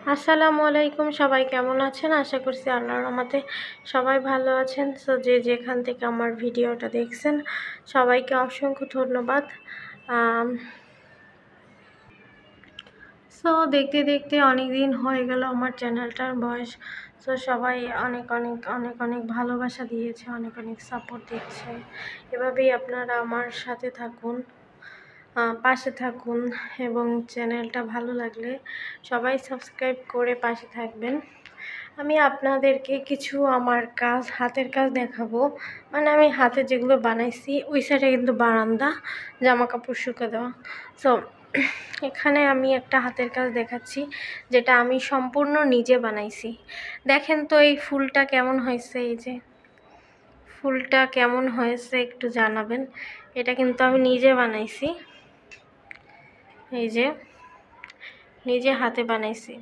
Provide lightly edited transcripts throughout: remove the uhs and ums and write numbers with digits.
আসসালামু আলাইকুম, সবাই কেমন আছেন? আশা করছি আল্লাহর রহমতে সবাই ভালো আছেন। সো যে যেখান থেকে আমার ভিডিওটা দেখছেন সবাইকে অসংখ্য ধন্যবাদ। সো দেখতে দেখতে অনেক দিন হয়ে গেল আমার চ্যানেলটার বয়স। সো সবাই অনেক অনেক অনেক অনেক ভালোবাসা দিয়েছে, অনেক অনেক সাপোর্ট দিচ্ছে। এভাবেই আপনারা আমার সাথে থাকুন, পাশে থাকুন এবং চ্যানেলটা ভালো লাগলে সবাই সাবস্ক্রাইব করে পাশে থাকবেন। আমি আপনাদেরকে কিছু আমার কাজ, হাতের কাজ দেখাবো। মানে আমি হাতে যেগুলো বানাইছি, ওই সাইডে কিন্তু বারান্দা, জামা কাপড় শুকা দেওয়া। সো এখানে আমি একটা হাতের কাজ দেখাচ্ছি যেটা আমি সম্পূর্ণ নিজে বানাইছি। দেখেন তো এই ফুলটা কেমন হয়েছে, এই যে ফুলটা কেমন হয়েছে একটু জানাবেন। এটা কিন্তু আমি নিজে বানাইছি, এই যে নিজে হাতে বানাইছি।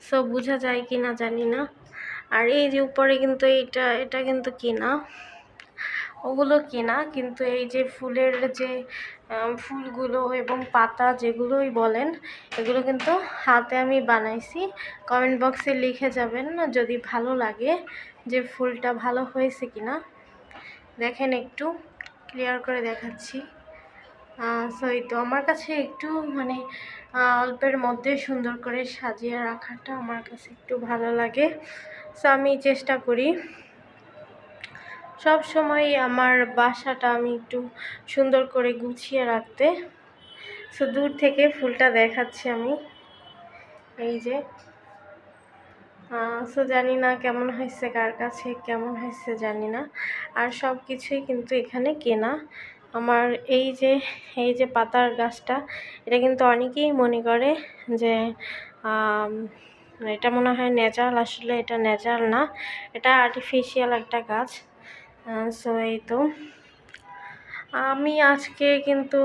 সো বোঝা যায় কি না জানি না। আর এই যে উপরে কিন্তু এটা কিন্তু কিনা, ওগুলো কিনা, কিন্তু এই যে ফুলের যে ফুলগুলো এবং পাতা যেগুলোই বলেন, এগুলো কিন্তু হাতে আমি বানাইছি। কমেন্ট বক্সে লিখে যাবেন যদি ভালো লাগে যে ফুলটা ভালো হয়েছে কিনা। দেখেন একটু ক্লিয়ার করে দেখাচ্ছি। সো এই তো আমার কাছে একটু মানে অল্পের মধ্যে সুন্দর করে সাজিয়ে রাখাটা আমার কাছে একটু ভালো লাগে। সো আমি চেষ্টা করি সব সময় আমার বাসাটা আমি একটু সুন্দর করে গুছিয়ে রাখতে। সো দূর থেকে ফুলটা দেখাচ্ছি আমি, এই যে সো জানি না কেমন হয়েছে, কার কাছে কেমন হয়েছে জানি না। আর সব কিছুই কিন্তু এখানে কেনা। আমার এই যে পাতার গাছটা, এটা কিন্তু অনেকেই মনে করে যে এটা মনে হয় ন্যাচারাল। আসলে এটা ন্যাচারাল না, এটা আর্টিফিশিয়াল একটা গাছ। সো এই তো আমি আজকে কিন্তু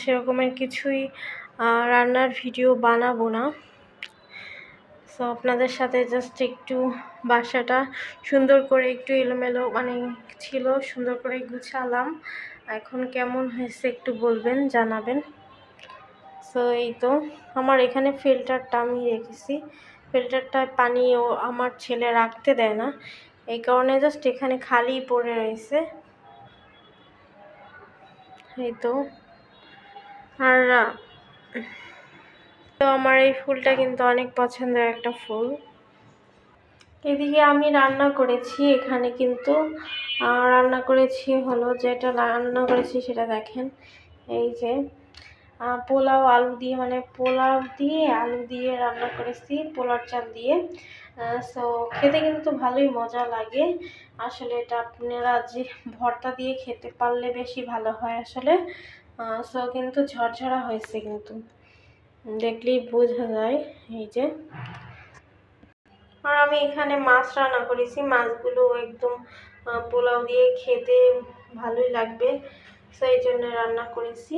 সেরকমের কিছুই রান্নার ভিডিও বানাবো না। সো আপনাদের সাথে জাস্ট একটু বাসাটা সুন্দর করে একটু এলোমেলো মানে ছিল, সুন্দর করে গুছালাম। এখন কেমন হয়েছে একটু বলবেন, জানাবেন। সো এই তো আমার এখানে ফিল্টারটা আমি রেখেছি। ফিল্টারটায় পানিও আমার ছেলে রাখতে দেয় না, এই কারণে জাস্ট এখানে খালি পড়ে রয়েছে, এই তো। আর তো আমার এই ফুলটা কিন্তু অনেক পছন্দের একটা ফুল। এদিকে আমি রান্না করেছি, এখানে কিন্তু রান্না করেছি হলো, যেটা রান্না করেছি সেটা দেখেন, এই যে পোলাও আলু দিয়ে, মানে পোলাও দিয়ে আলু দিয়ে রান্না করেছি, পোলার চাল দিয়ে। সো খেতে কিন্তু ভালোই মজা লাগে। আসলে এটা আপনারা যে ভর্তা দিয়ে খেতে পারলে বেশি ভালো হয় আসলে। সো কিন্তু ঝরঝরা হয়েছে, কিন্তু দেখলেই বোঝা যায়, এই যে। আর আমি এখানে মাছ রান্না করেছি, মাছগুলো একদম পোলাও দিয়ে খেতে ভালোই লাগবে, সেই জন্য রান্না করেছি।